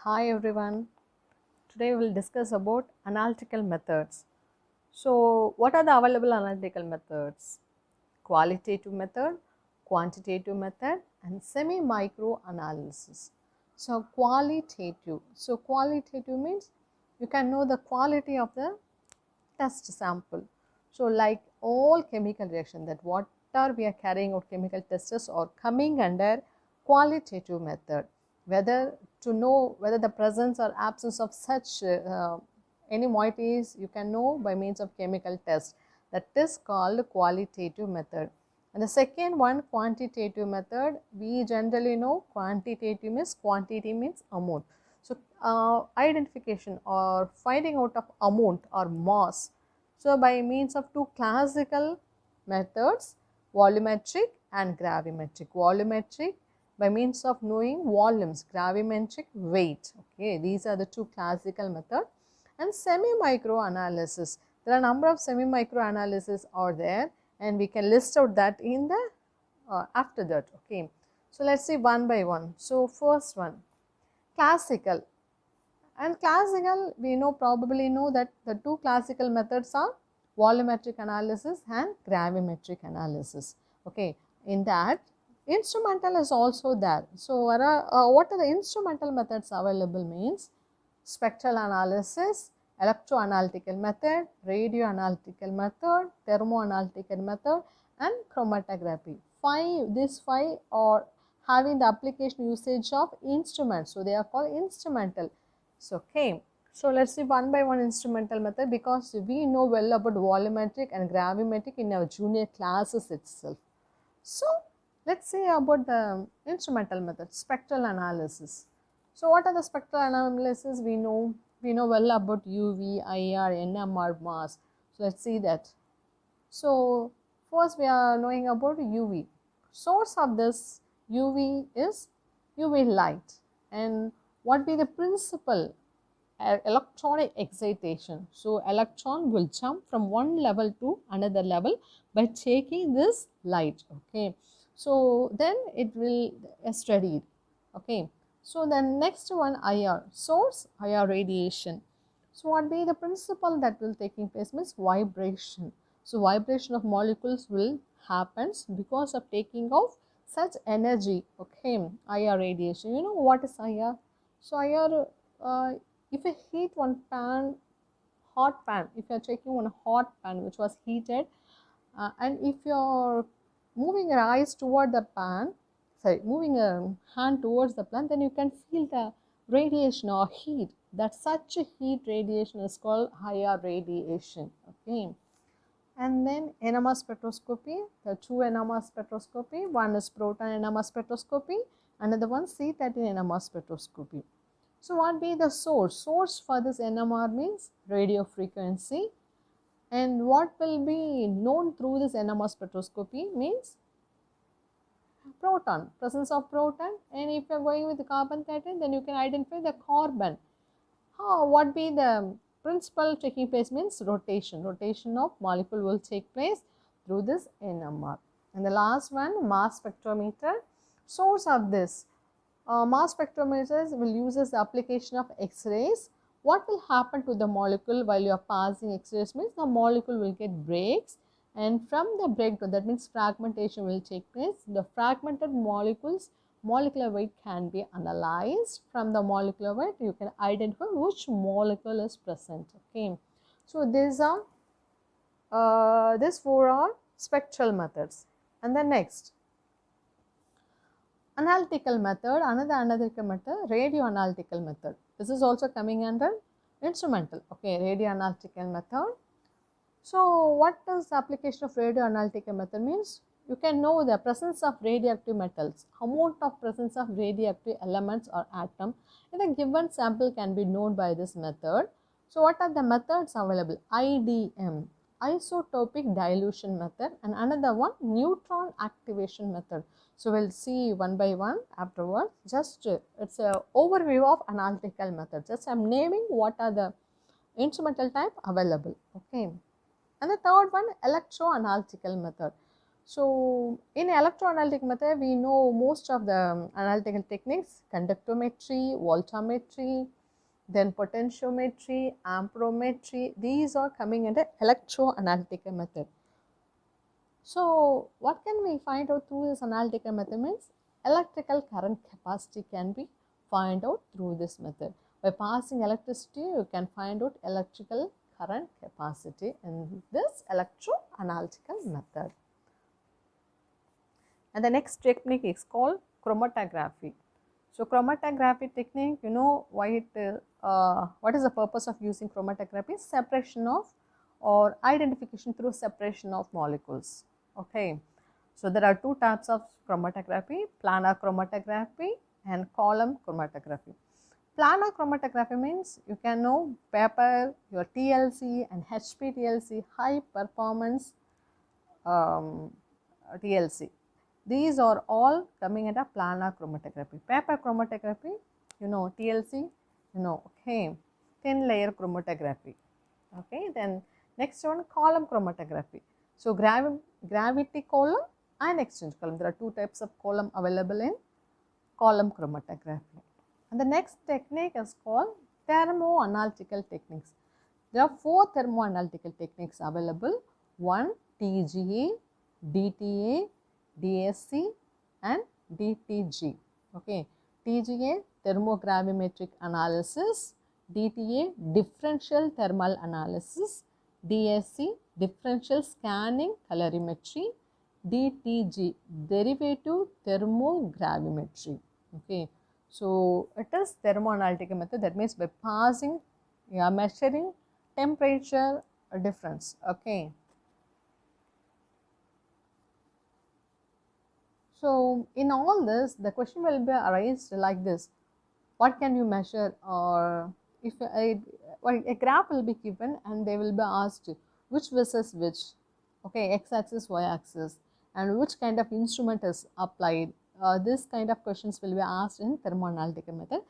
Hi everyone. Today we will discuss about analytical methods. So, what are the available analytical methods? Qualitative method, quantitative method, and semi-micro analysis. So qualitative means you can know the quality of the test sample. So, like all chemical reaction, that what are we are carrying out chemical tests or coming under qualitative method, whether to know whether the presence or absence of such any moieties you can know by means of chemical test. That is called qualitative method. And the second one, quantitative method, we generally know quantitative means quantity means amount. So, identification or finding out of amount or mass. So, by means of two classical methods, volumetric and gravimetric. Volumetric by means of knowing volumes, gravimetric weight. Okay, these are the two classical methods. And semi-micro analysis. There are a number of semi-micro analysis are there, and we can list out that in the after that. Okay, so let's see one by one. So first one, classical. And classical, we know probably know that the two classical methods are volumetric analysis and gravimetric analysis. Okay, in that instrumental is also there. So what are the instrumental methods available means spectral analysis, electroanalytical method, radioanalytical method, thermoanalytical method, and chromatography. These five are having the application usage of instruments, so they are called instrumental. So, okay. So, let us see one by one instrumental method, because we know well about volumetric and gravimetric in our junior classes itself. So, let us see about the instrumental method, spectral analysis. So, what are the spectral analysis? We know well about UV, IR, NMR, mass. So, let us see that. So, first we are knowing about UV. Source of this UV is UV light, and what be the principle? Electronic excitation. So, electron will jump from one level to another level by taking this light. Okay, so then it will studied. Okay, so the next one, IR, source IR radiation. So, what be the principle that will taking place means vibration. So, vibration of molecules will happens because of taking of such energy. Okay, IR radiation. You know what is IR? So, IR, if you heat one pan, hot pan, if you are taking one hot pan which was heated, and if you are moving your eyes toward the pan, sorry, moving a hand towards the pan, then you can feel the radiation or heat. That such a heat radiation is called IR radiation. Okay. And then NMR spectroscopy, the two NMR spectroscopy, one is proton NMR spectroscopy, another one C13 NMR spectroscopy. So, what be the source? Source for this NMR means radio frequency, and what will be known through this NMR spectroscopy means proton, presence of proton. And if you are going with the carbon 13, then you can identify the carbon. What be the principal taking place means rotation of molecule will take place through this NMR. And the last one, mass spectrometer. Source of this mass spectrometers will use the application of X-rays. What will happen to the molecule while you are passing X-rays means the molecule will get breaks, and from the breakdown, that means fragmentation will take place. The fragmented molecules molecular weight can be analyzed. From the molecular weight you can identify which molecule is present. Okay, so these four are spectral methods. And the next analytical method, another analytical method, radio analytical method. This is also coming under instrumental. Okay, radio analytical method. So, what does the application of radio analytical method means? You can know the presence of radioactive metals, amount of presence of radioactive elements or atom in a given sample can be known by this method. So, what are the methods available? IDM, isotopic dilution method, and another one, neutron activation method. So, we will see one by one afterwards. Just it's an overview of analytical methods. Just I am naming what are the instrumental type available. Okay. And the third one, electroanalytical method. So in electroanalytic method, we know most of the analytical techniques: conductometry, voltammetry, then potentiometry, amperometry. These are coming under electroanalytical method. So what can we find out through this analytical method means electrical current capacity can be find out through this method. By passing electricity, you can find out electrical current capacity in this electroanalytical method. And the next technique is called chromatography. So chromatography technique, you know why it, what is the purpose of using chromatography? Separation of or identification through separation of molecules. Okay. So there are two types of chromatography: planar chromatography and column chromatography. Planar chromatography means you can know paper, your TLC and HPTLC, high performance TLC. These are all coming under planar chromatography. Paper chromatography, you know, TLC, you know, okay. Thin layer chromatography, okay. Then next one, column chromatography. So gravity column and exchange column. There are two types of column available in column chromatography. And the next technique is called thermoanalytical techniques. There are four thermoanalytical techniques available. One, TGA, DTA, DSC and DTG. Okay. TGA, thermogravimetric analysis. DTA, differential thermal analysis. DSC, differential scanning calorimetry. DTG, derivative thermogravimetry. Okay. So it is thermoanalytical method, that means by passing, you are measuring temperature difference. Okay. So in all this, the question will be arised like this: what can you measure? Or if a graph will be given and they will be asked which versus which, okay, x-axis, y-axis, and which kind of instrument is applied. This kind of questions will be asked in thermoanalytical method.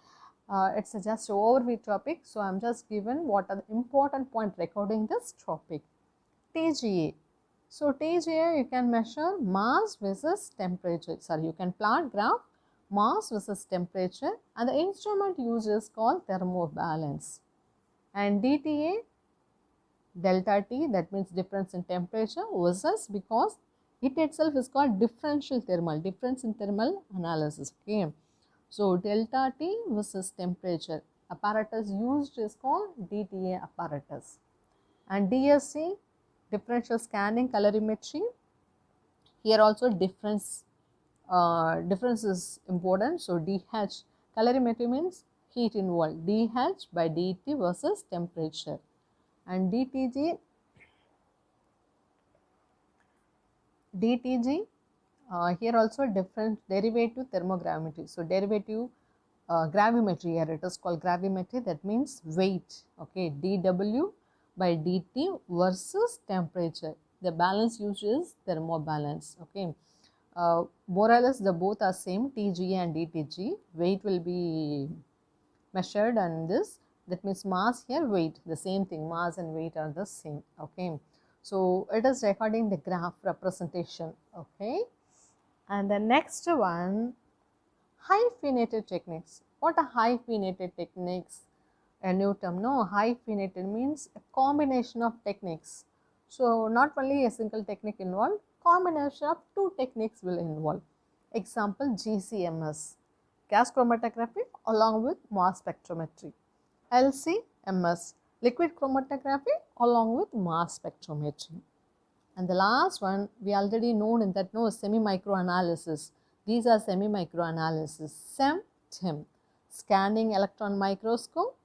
It's just overview topic, so I'm just given what are the important point recording this topic. TGA. So TGA, you can measure mass versus temperature. Sorry, you can plot graph mass versus temperature, and the instrument used is called thermobalance. And DTA, delta T, that means difference in temperature versus, because it itself is called differential thermal, difference in thermal analysis. Okay. So delta T versus temperature. Apparatus used is called DTA apparatus. And DSC, differential scanning calorimetry. Here also difference is important. So DH, calorimetry means heat involved, DH by DT versus temperature. And DTG, here also different derivative thermogravimetry. So derivative gravimetry, here it is called gravimetry, that means weight. Okay, dW by dt versus temperature. The balance used is thermobalance. Okay, more or less the both are same, TGA and DTG. Weight will be measured, and this, that means mass, here weight, the same thing, mass and weight are the same. Okay, so it is recording the graph representation. Okay, and the next one, hyphenated techniques. What are hyphenated techniques? A new term, no? Hyphenated means a combination of techniques. So not only a single technique involved, combination of two techniques will involve. Example, GCMS, gas chromatography along with mass spectrometry. LCMS, liquid chromatography along with mass spectrometry. And the last one, we already known in that, no, semi-micro analysis. These are semi-micro analysis. SEM, TIM, scanning electron microscope,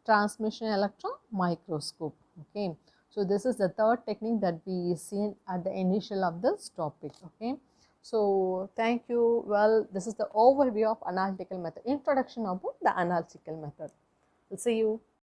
transmission electron microscope. Okay, so this is the third technique that we seen at the initial of this topic. Okay, so thank you. Well, this is the overview of analytical method, introduction about the analytical method. We'll see you.